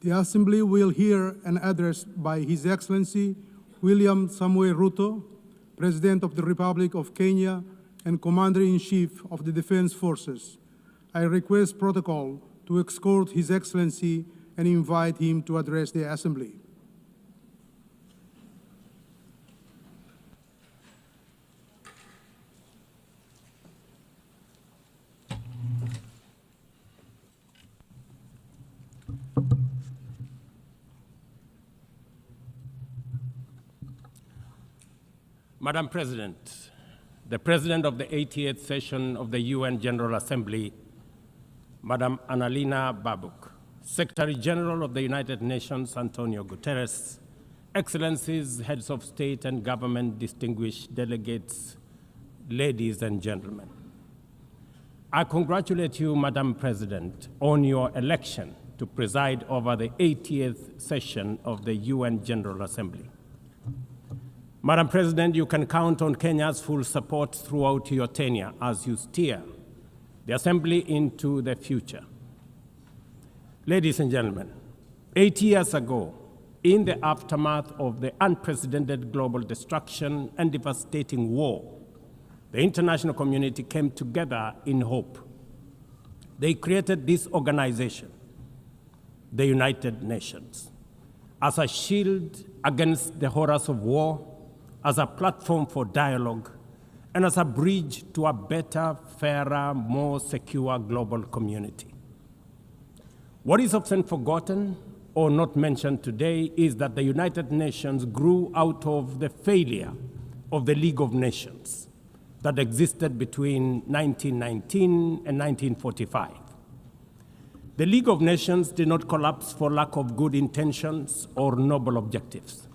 The Assembly will hear an address by His Excellency William Samoei Ruto, President of the Republic of Kenya and Commander-in-Chief of the Defense Forces. I request protocol to escort His Excellency and invite him to address the Assembly. Madam President, the President of the 88th session of the UN General Assembly, Madam Annalena Baerbock, Secretary General of the United Nations, Antonio Guterres, Excellencies, Heads of State and Government, distinguished delegates, ladies and gentlemen. I congratulate you, Madam President, on your election to preside over the 80th session of the UN General Assembly. Madam President, you can count on Kenya's full support throughout your tenure as you steer the Assembly into the future. Ladies and gentlemen, 8 years ago, in the aftermath of the unprecedented global destruction and devastating war, the international community came together in hope. They created this organization, the United Nations, as a shield against the horrors of war, as a platform for dialogue, and as a bridge to a better, fairer, more secure global community. What is often forgotten or not mentioned today is that the United Nations grew out of the failure of the League of Nations that existed between 1919 and 1945. The League of Nations did not collapse for lack of good intentions or noble objectives.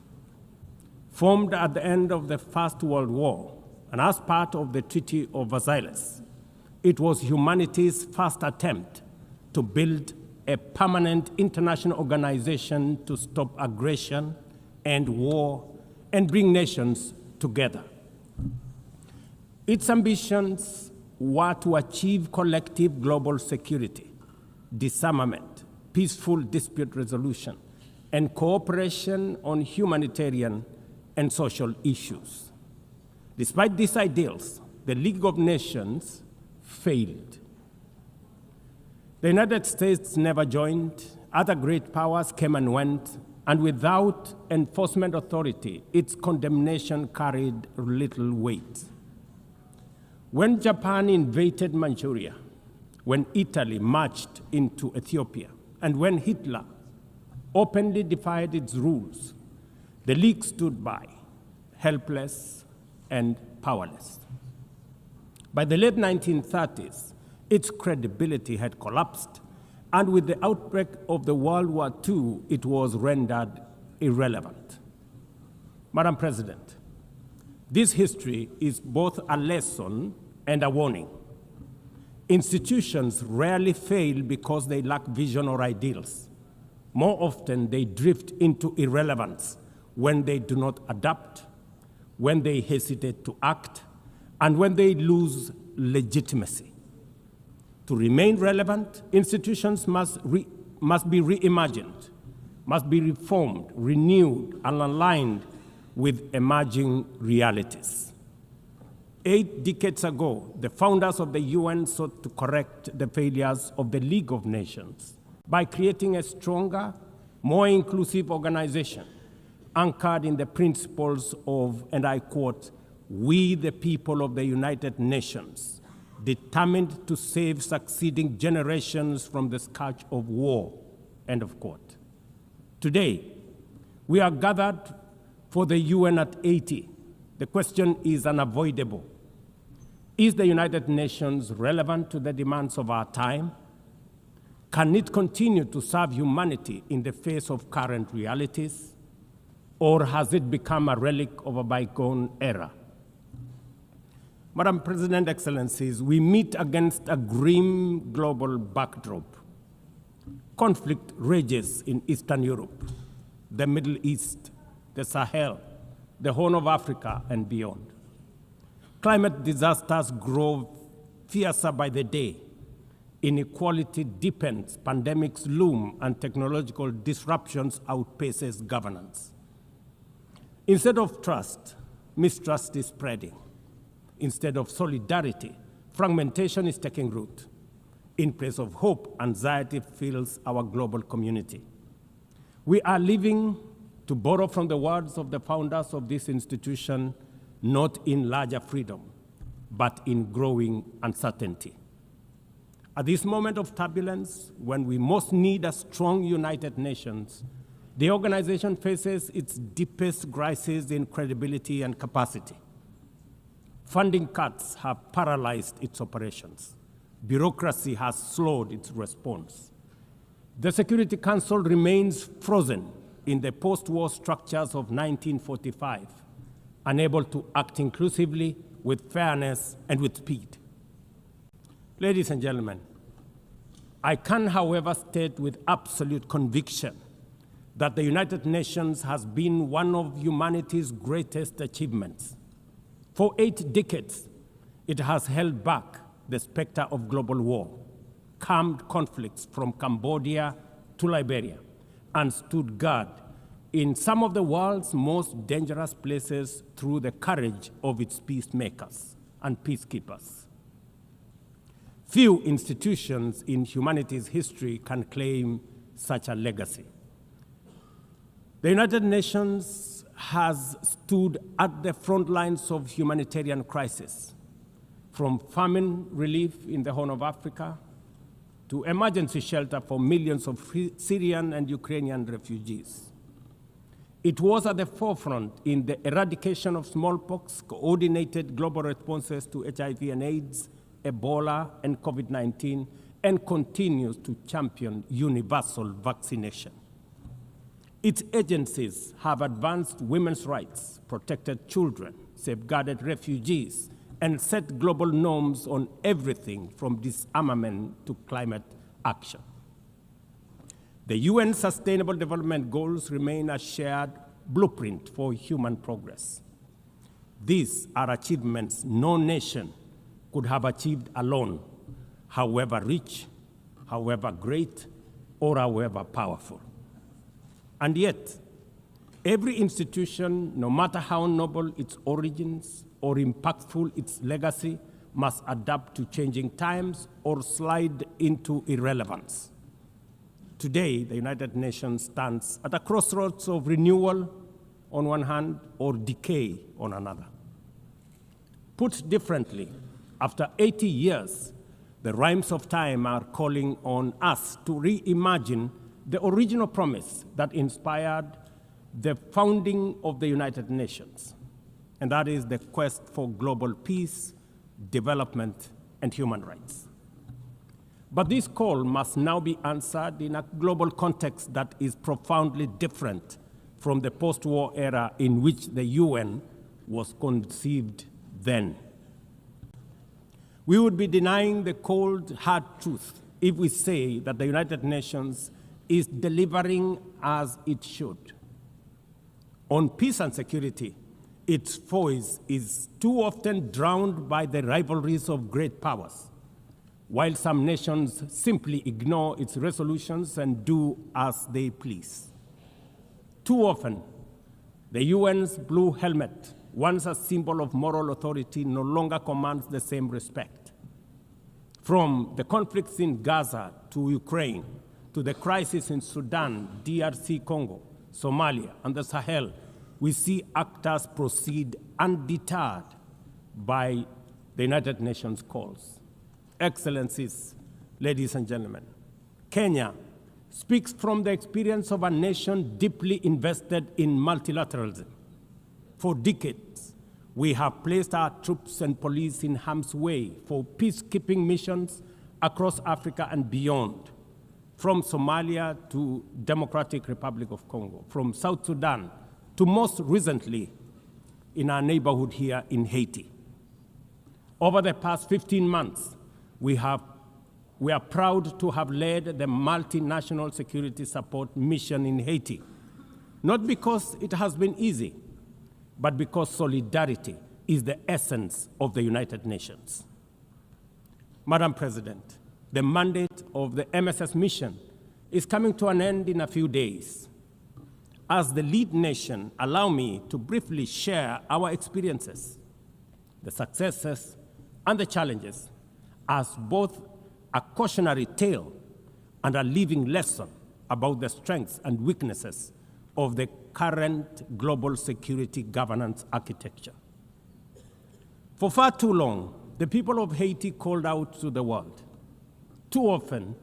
Formed at the end of the First World War and as part of the Treaty of Versailles, it was humanity's first attempt to build a permanent international organization to stop aggression and war and bring nations together. Its ambitions were to achieve collective global security, disarmament, peaceful dispute resolution, and cooperation on humanitarian and social issues. Despite these ideals, the League of Nations failed. The United States never joined, other great powers came and went, and without enforcement authority, its condemnation carried little weight. When Japan invaded Manchuria, when Italy marched into Ethiopia, and when Hitler openly defied its rules, the League stood by, helpless and powerless. By the late 1930s, its credibility had collapsed, and with the outbreak of the World War II, it was rendered irrelevant. Madam President, this history is both a lesson and a warning. Institutions rarely fail because they lack vision or ideals. More often, they drift into irrelevance when they do not adapt, when they hesitate to act, and when they lose legitimacy. To remain relevant, institutions must be reimagined, must be reformed, renewed, and aligned with emerging realities. 8 decades ago, the founders of the UN sought to correct the failures of the League of Nations by creating a stronger, more inclusive organization anchored in the principles of, and I quote, "We the people of the United Nations, determined to save succeeding generations from the scourge of war," end of quote. Today, we are gathered for the UN at 80. The question is unavoidable. Is the United Nations relevant to the demands of our time? Can it continue to serve humanity in the face of current realities? Or has it become a relic of a bygone era? Madam President, Excellencies, we meet against a grim global backdrop. Conflict rages in Eastern Europe, the Middle East, the Sahel, the Horn of Africa, and beyond. Climate disasters grow fiercer by the day. inequality deepens, pandemics loom, and technological disruptions outpaces governance. Instead of trust, mistrust is spreading. Instead of solidarity, fragmentation is taking root. In place of hope, anxiety fills our global community. We are living, to borrow from the words of the founders of this institution, not in larger freedom, but in growing uncertainty. At this moment of turbulence, when we most need a strong United Nations, the organization faces its deepest crisis in credibility and capacity. Funding cuts have paralyzed its operations. Bureaucracy has slowed its response. The Security Council remains frozen in the post-war structures of 1945, unable to act inclusively, with fairness, and with speed. Ladies and gentlemen, I can, however, state with absolute conviction that the United Nations has been one of humanity's greatest achievements. For 8 decades, it has held back the specter of global war, calmed conflicts from Cambodia to Liberia, and stood guard in some of the world's most dangerous places through the courage of its peacemakers and peacekeepers. Few institutions in humanity's history can claim such a legacy. The United Nations has stood at the front lines of humanitarian crisis, from famine relief in the Horn of Africa to emergency shelter for millions of Syrian and Ukrainian refugees. It was at the forefront in the eradication of smallpox, coordinated global responses to HIV and AIDS, Ebola, and COVID-19, and continues to champion universal vaccination. Its agencies have advanced women's rights, protected children, safeguarded refugees, and set global norms on everything from disarmament to climate action. The UN Sustainable Development Goals remain a shared blueprint for human progress. These are achievements no nation could have achieved alone, however rich, however great, or however powerful. And yet, every institution, no matter how noble its origins or impactful its legacy, must adapt to changing times or slide into irrelevance. Today, the United Nations stands at a crossroads of renewal on one hand or decay on another. Put differently, after 80 years, the rhymes of time are calling on us to reimagine the original promise that inspired the founding of the United Nations, and that is the quest for global peace, development, and human rights. But this call must now be answered in a global context that is profoundly different from the post-war era in which the UN was conceived then. We would be denying the cold, hard truth if we say that the United Nations is delivering as it should. On peace and security, its voice is too often drowned by the rivalries of great powers, while some nations simply ignore its resolutions and do as they please. Too often, the UN's blue helmet, once a symbol of moral authority, no longer commands the same respect. From the conflicts in Gaza to Ukraine, to the crisis in Sudan, DRC Congo, Somalia, and the Sahel, we see actors proceed undeterred by the United Nations calls. Excellencies, ladies and gentlemen, Kenya speaks from the experience of a nation deeply invested in multilateralism. For decades, we have placed our troops and police in harm's way for peacekeeping missions across Africa and beyond, from Somalia to Democratic Republic of Congo, from South Sudan to most recently in our neighborhood here in Haiti. Over the past 15 months, we are proud to have led the multinational security support mission in Haiti, not because it has been easy, but because solidarity is the essence of the United Nations. Madam President, the mandate of the MSS mission is coming to an end in a few days. As the lead nation, allow me to briefly share our experiences, the successes and the challenges, as both a cautionary tale and a living lesson about the strengths and weaknesses of the current global security governance architecture. For far too long, the people of Haiti called out to the world. Too often,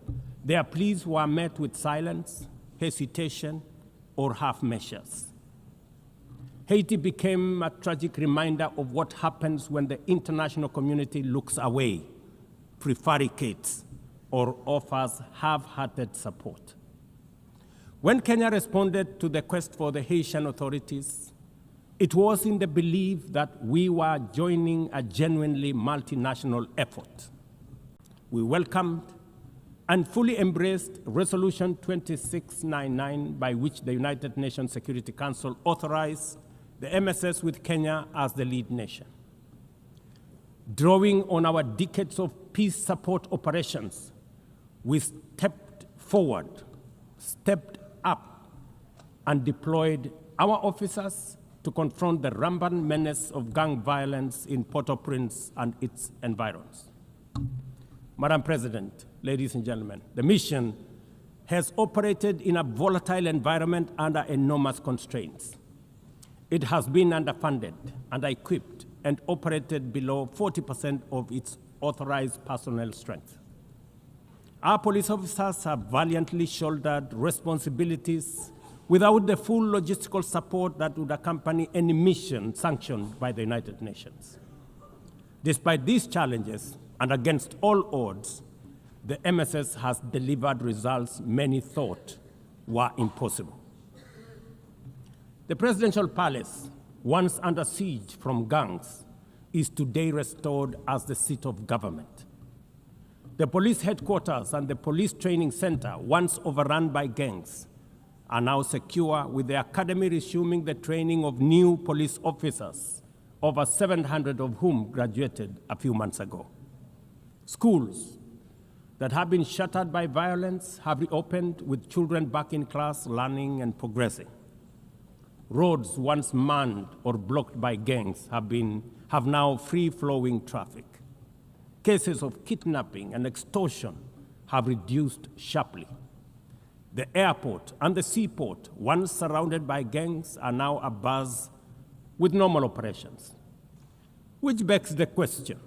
their pleas were met with silence, hesitation, or half measures. Haiti became a tragic reminder of what happens when the international community looks away, prevaricates, or offers half-hearted support. When Kenya responded to the quest for the Haitian authorities, it was in the belief that we were joining a genuinely multinational effort. We welcomed and fully embraced Resolution 2699, by which the United Nations Security Council authorized the MSS with Kenya as the lead nation. Drawing on our decades of peace support operations, we stepped forward, stepped up, and deployed our officers to confront the rampant menace of gang violence in Port-au-Prince and its environs. Madam President, ladies and gentlemen, the mission has operated in a volatile environment under enormous constraints. It has been underfunded, under-equipped, and operated below 40% of its authorized personnel strength. Our police officers have valiantly shouldered responsibilities without the full logistical support that would accompany any mission sanctioned by the United Nations. Despite these challenges, and against all odds, the MSS has delivered results many thought were impossible. The presidential palace, once under siege from gangs, is today restored as the seat of government. The police headquarters and the police training center, once overrun by gangs, are now secure, with the academy resuming the training of new police officers, over 700 of whom graduated a few months ago. Schools that have been shattered by violence have reopened, with children back in class, learning and progressing. Roads once manned or blocked by gangs have now free-flowing traffic. Cases of kidnapping and extortion have reduced sharply. The airport and the seaport, once surrounded by gangs, are now abuzz with normal operations. Which begs the question,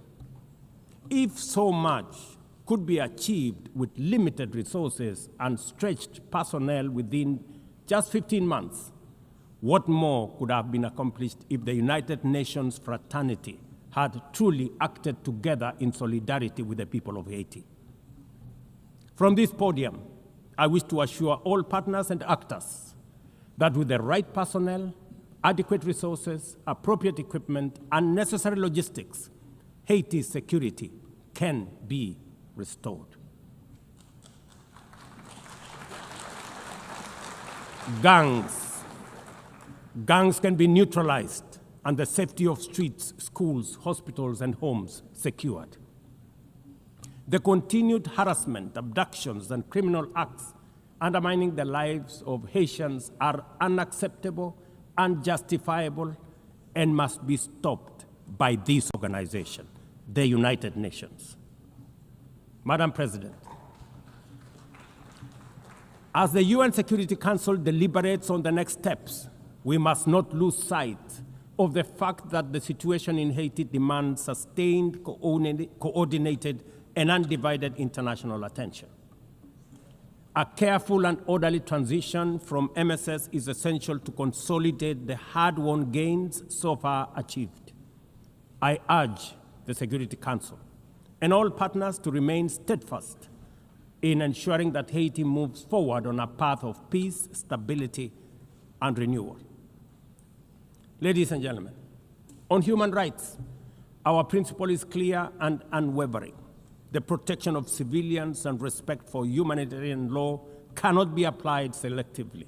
if so much could be achieved with limited resources and stretched personnel within just 15 months, what more could have been accomplished if the United Nations fraternity had truly acted together in solidarity with the people of Haiti? From this podium, I wish to assure all partners and actors that with the right personnel, adequate resources, appropriate equipment, and necessary logistics, Haiti's security can be restored. Gangs can be neutralized and the safety of streets, schools, hospitals, and homes secured. The continued harassment, abductions, and criminal acts undermining the lives of Haitians are unacceptable, unjustifiable, and must be stopped by this organization, the United Nations. Madam President, as the UN Security Council deliberates on the next steps, we must not lose sight of the fact that the situation in Haiti demands sustained, coordinated, and undivided international attention. A careful and orderly transition from MSS is essential to consolidate the hard-won gains so far achieved. I urge the Security Council and all partners to remain steadfast in ensuring that Haiti moves forward on a path of peace, stability, and renewal. Ladies and gentlemen, on human rights, our principle is clear and unwavering. The protection of civilians and respect for humanitarian law cannot be applied selectively.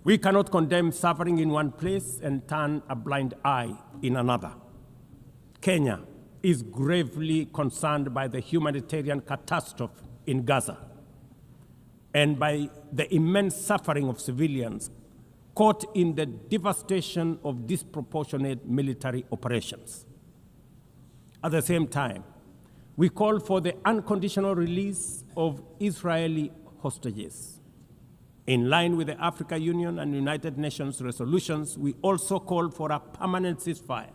We cannot condemn suffering in one place and turn a blind eye in another. Kenya is gravely concerned by the humanitarian catastrophe in Gaza and by the immense suffering of civilians caught in the devastation of disproportionate military operations. At the same time, we call for the unconditional release of Israeli hostages. In line with the African Union and United Nations resolutions, we also call for a permanent ceasefire,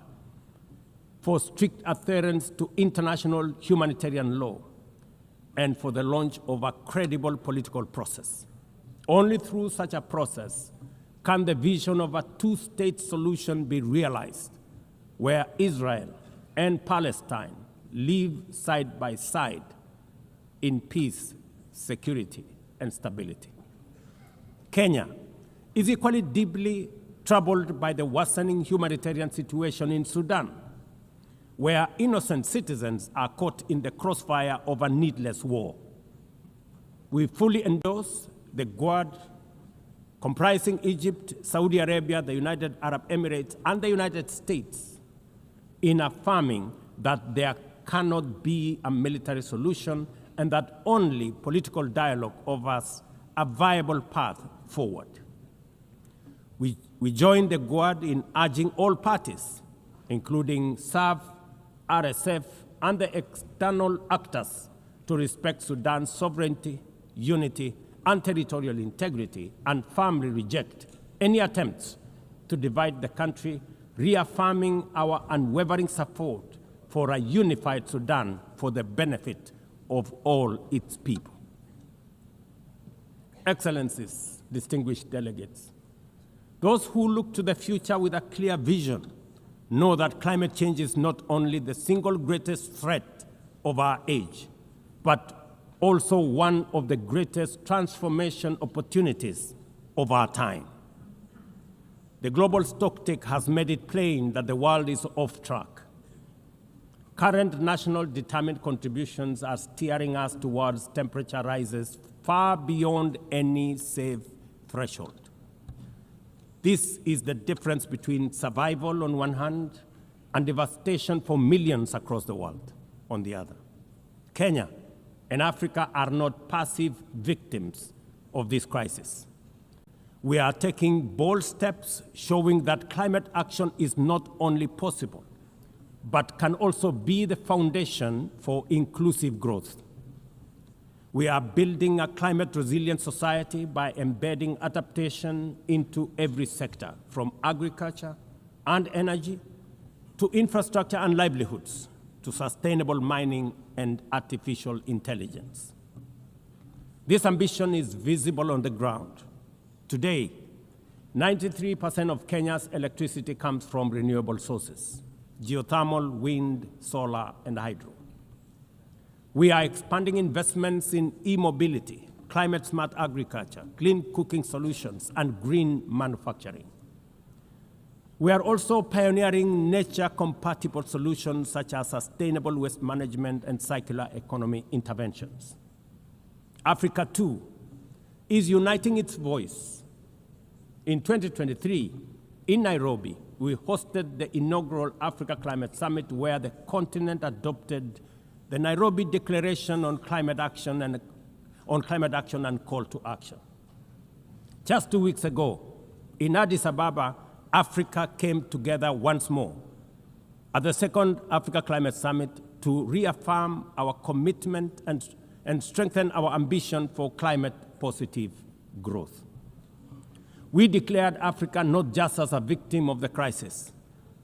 for strict adherence to international humanitarian law, and for the launch of a credible political process. Only through such a process can the vision of a two-state solution be realized, where Israel and Palestine live side by side in peace, security, and stability. Kenya is equally deeply troubled by the worsening humanitarian situation in Sudan, where innocent citizens are caught in the crossfire of a needless war. We fully endorse the Quad, comprising Egypt, Saudi Arabia, the United Arab Emirates, and the United States, in affirming that there cannot be a military solution and that only political dialogue offers a viable path forward. We join the Quad in urging all parties, including SAF, RSF, and the external actors, to respect Sudan's sovereignty, unity, and territorial integrity, and firmly reject any attempts to divide the country, reaffirming our unwavering support for a unified Sudan for the benefit of all its people. Excellencies, distinguished delegates, those who look to the future with a clear vision know that climate change is not only the single greatest threat of our age, but also one of the greatest transformation opportunities of our time. The global stocktake has made it plain that the world is off track. Current national determined contributions are steering us towards temperature rises far beyond any safe threshold. This is the difference between survival on one hand and devastation for millions across the world on the other. Kenya and Africa are not passive victims of this crisis. We are taking bold steps showing that climate action is not only possible, but can also be the foundation for inclusive growth. We are building a climate-resilient society by embedding adaptation into every sector, from agriculture and energy to infrastructure and livelihoods, to sustainable mining and artificial intelligence. This ambition is visible on the ground. Today, 93% of Kenya's electricity comes from renewable sources: geothermal, wind, solar, and hydro. We are expanding investments in e-mobility, climate-smart agriculture, clean cooking solutions, and green manufacturing. We are also pioneering nature-compatible solutions such as sustainable waste management and circular economy interventions. Africa, too, is uniting its voice. In 2023, in Nairobi, we hosted the inaugural Africa Climate Summit, where the continent adopted the Nairobi Declaration on Climate Action and Call to Action. Just 2 weeks ago, in Addis Ababa, Africa came together once more at the second Africa Climate Summit to reaffirm our commitment and strengthen our ambition for climate-positive growth. We declared Africa not just as a victim of the crisis,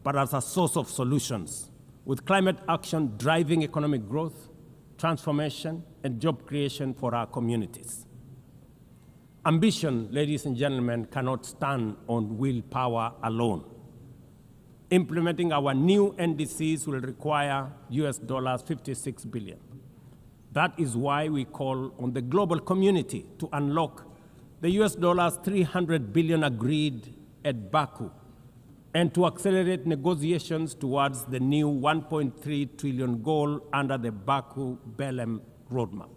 but as a source of solutions, with climate action driving economic growth, transformation, and job creation for our communities. Ambition, ladies and gentlemen, cannot stand on willpower alone. Implementing our new NDCs will require $56 billion. That is why we call on the global community to unlock the $300 billion agreed at Baku, and to accelerate negotiations towards the new $1.3 trillion goal under the Baku-Belém roadmap.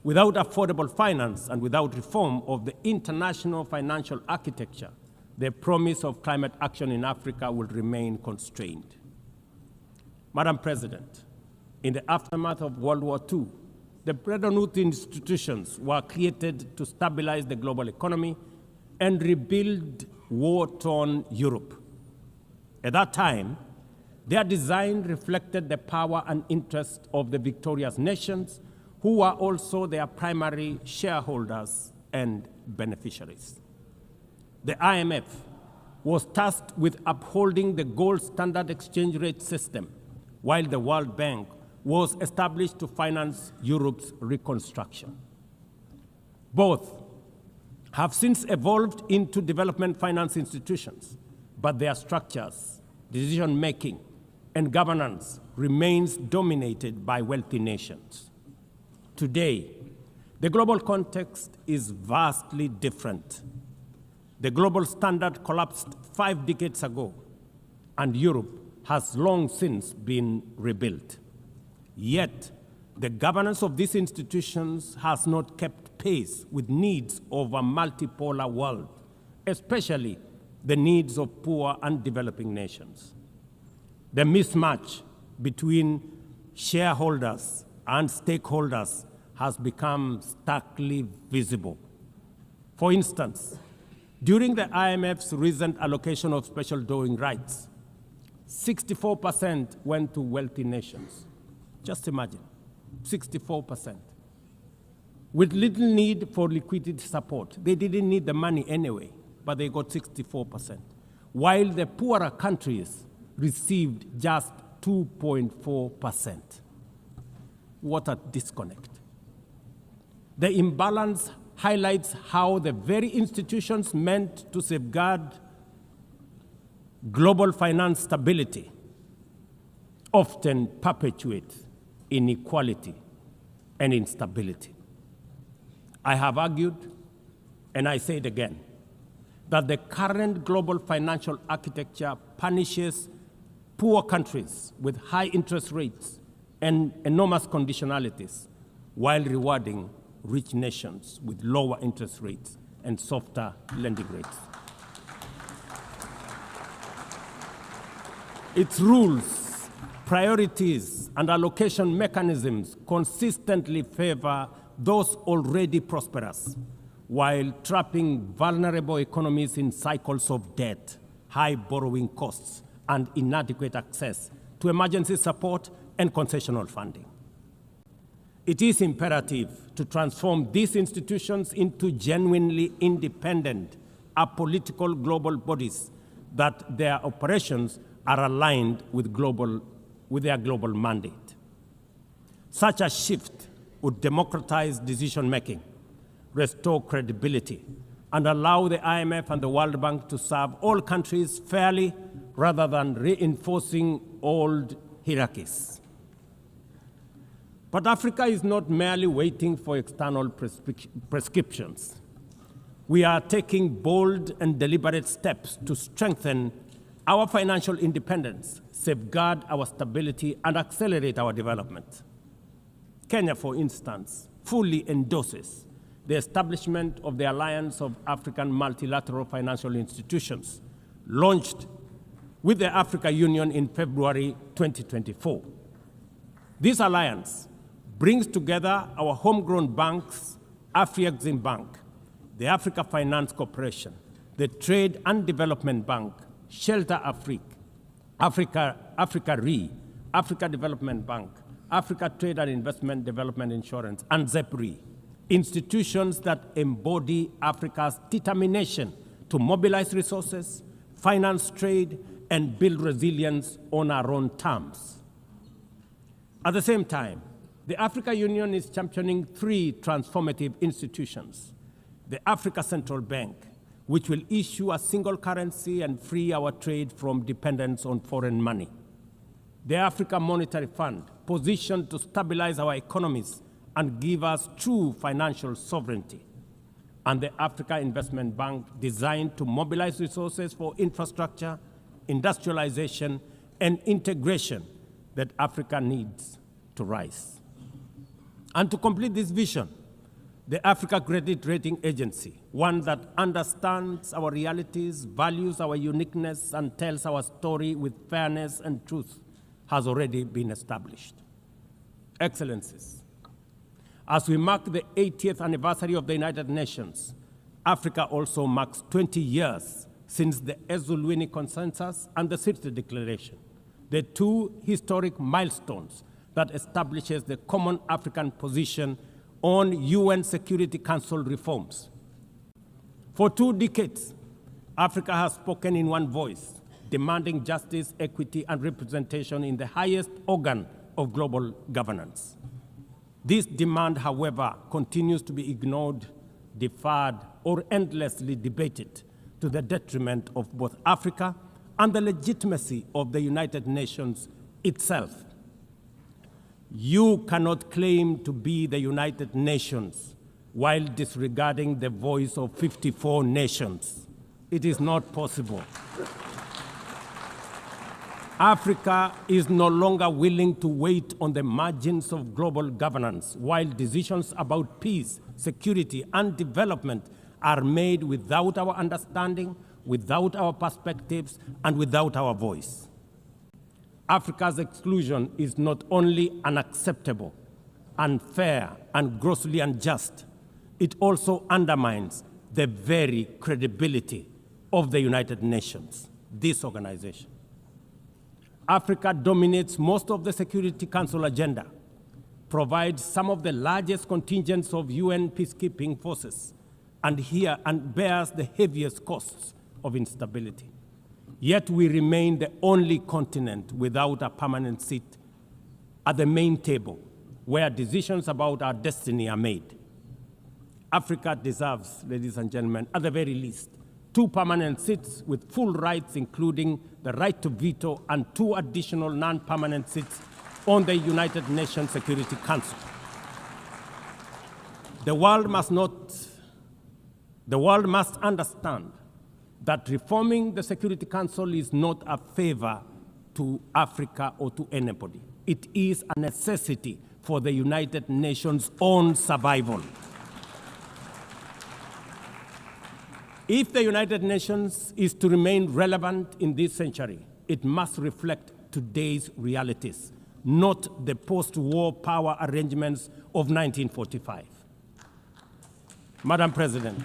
Without affordable finance and without reform of the international financial architecture, the promise of climate action in Africa will remain constrained. Madam President, in the aftermath of World War II, the Bretton Woods institutions were created to stabilize the global economy and rebuild war-torn Europe. At that time, their design reflected the power and interest of the victorious nations, who were also their primary shareholders and beneficiaries. The IMF was tasked with upholding the gold standard exchange rate system, while the World Bank was established to finance Europe's reconstruction. Both have since evolved into development finance institutions, but their structures, decision-making, and governance remains dominated by wealthy nations. Today, the global context is vastly different. The global standard collapsed 5 decades ago, and Europe has long since been rebuilt. Yet, the governance of these institutions has not kept pace with needs of a multipolar world, especially the needs of poor and developing nations. The mismatch between shareholders and stakeholders has become starkly visible. For instance, during the IMF's recent allocation of special drawing rights, 64% went to wealthy nations. Just imagine, 64%. With little need for liquidity support. They didn't need the money anyway, but they got 64%. While the poorer countries received just 2.4%. What a disconnect. The imbalance highlights how the very institutions meant to safeguard global finance stability often perpetuate inequality and instability. I have argued, and I say it again, that the current global financial architecture punishes poor countries with high interest rates and enormous conditionalities while rewarding rich nations with lower interest rates and softer lending rates. Its rules, priorities, and allocation mechanisms consistently favor those already prosperous, while trapping vulnerable economies in cycles of debt, high borrowing costs, and inadequate access to emergency support and concessional funding. It is imperative to transform these institutions into genuinely independent, apolitical global bodies that their operations are aligned with their global mandate. Such a shift would democratize decision-making, restore credibility, and allow the IMF and the World Bank to serve all countries fairly rather than reinforcing old hierarchies. But Africa is not merely waiting for external prescriptions. We are taking bold and deliberate steps to strengthen our financial independence, safeguard our stability, and accelerate our development. Kenya, for instance, fully endorses the establishment of the Alliance of African Multilateral Financial Institutions, launched with the Africa Union in February 2024. This alliance brings together our homegrown banks, Afrexim Bank, the Africa Finance Corporation, the Trade and Development Bank, Shelter Afrique, Africa Re, Africa Development Bank, Africa Trade and Investment Development Insurance, and ZEP-RE, institutions that embody Africa's determination to mobilize resources, finance trade, and build resilience on our own terms. At the same time, the Africa Union is championing 3 transformative institutions: the Africa Central Bank, which will issue a single currency and free our trade from dependence on foreign money; the Africa Monetary Fund, positioned to stabilize our economies and give us true financial sovereignty; and the Africa Investment Bank, designed to mobilize resources for infrastructure, industrialization, and integration that Africa needs to rise. And to complete this vision, the Africa Credit Rating Agency, one that understands our realities, values our uniqueness, and tells our story with fairness and truth, has already been established. Excellencies, as we mark the 80th anniversary of the United Nations, Africa also marks 20 years since the Ezulwini Consensus and the Sirte Declaration, the two historic milestones that establishes the common African position on UN Security Council reforms. For 2 decades, Africa has spoken in one voice, demanding justice, equity, and representation in the highest organ of global governance. This demand, however, continues to be ignored, deferred, or endlessly debated to the detriment of both Africa and the legitimacy of the United Nations itself. You cannot claim to be the United Nations while disregarding the voice of 54 nations. It is not possible. Africa is no longer willing to wait on the margins of global governance while decisions about peace, security, and development are made without our understanding, without our perspectives, and without our voice. Africa's exclusion is not only unacceptable, unfair, and grossly unjust, it also undermines the very credibility of the United Nations, this organization. Africa dominates most of the Security Council agenda, provides some of the largest contingents of UN peacekeeping forces, and bears the heaviest costs of instability. Yet we remain the only continent without a permanent seat at the main table where decisions about our destiny are made. Africa deserves, ladies and gentlemen, at the very least, 2 permanent seats with full rights, including the right to veto, and 2 additional non-permanent seats on the United Nations Security Council. The world must understand that reforming the Security Council is not a favor to Africa or to anybody. It is a necessity for the United Nations' own survival. If the United Nations is to remain relevant in this century, it must reflect today's realities, not the post-war power arrangements of 1945. Madam President,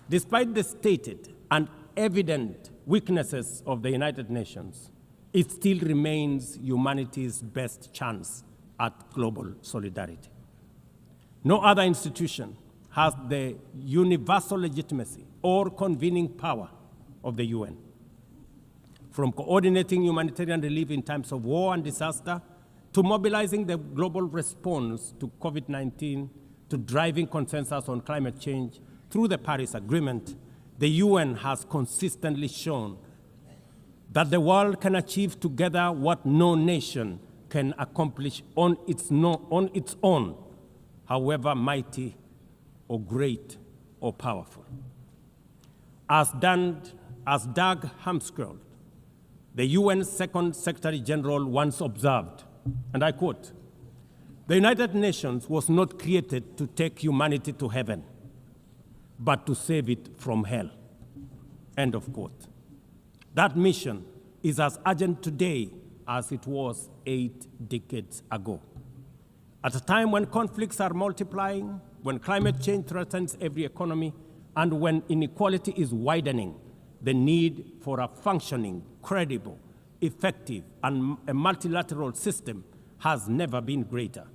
despite the stated and evident weaknesses of the United Nations, it still remains humanity's best chance at global solidarity. No other institution has the universal legitimacy or convening power of the UN. From coordinating humanitarian relief in times of war and disaster, to mobilizing the global response to COVID-19, to driving consensus on climate change through the Paris Agreement, the UN has consistently shown that the world can achieve together what no nation can accomplish on its own, however mighty or great or powerful. As Dag Hammarskjöld, the UN's Second Secretary General, once observed, and I quote, "The United Nations was not created to take humanity to heaven, but to save it from hell." End of quote. That mission is as urgent today as it was 8 decades ago. At a time when conflicts are multiplying, when climate change threatens every economy, and when inequality is widening, the need for a functioning, credible, effective, and a multilateral system has never been greater.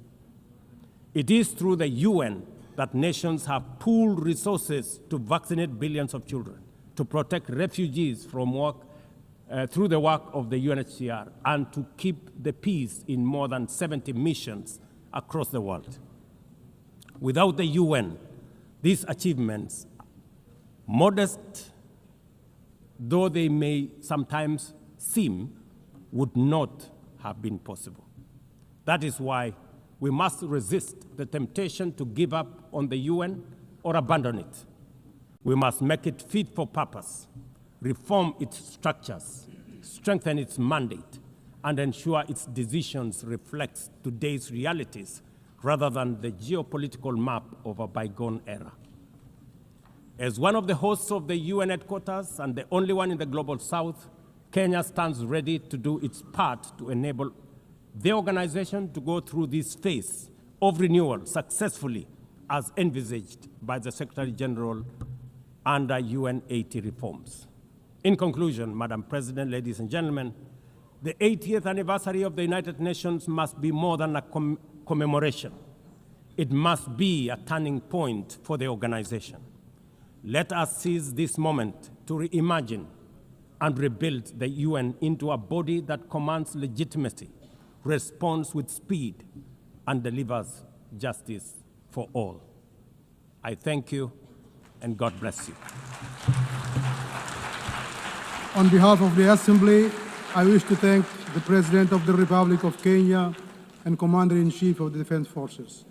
It is through the UN that nations have pooled resources to vaccinate billions of children, to protect refugees from through the work of the UNHCR, and to keep the peace in more than 70 missions across the world. Without the UN, these achievements, modest though they may sometimes seem, would not have been possible. That is why we must resist the temptation to give up on the UN or abandon it. We must make it fit for purpose, reform its structures, strengthen its mandate, and ensure its decisions reflect today's realities rather than the geopolitical map of a bygone era. As one of the hosts of the UN headquarters and the only one in the Global South, Kenya stands ready to do its part to enable the organization to go through this phase of renewal successfully as envisaged by the Secretary General under UN 80 reforms. In conclusion, Madam President, ladies and gentlemen, the 80th anniversary of the United Nations must be more than a commemoration. It must be a turning point for the organization. Let us seize this moment to reimagine and rebuild the UN into a body that commands legitimacy, responds with speed, and delivers justice for all. I thank you, and God bless you. On behalf of the Assembly, I wish to thank the President of the Republic of Kenya and Commander-in-Chief of the Defense Forces.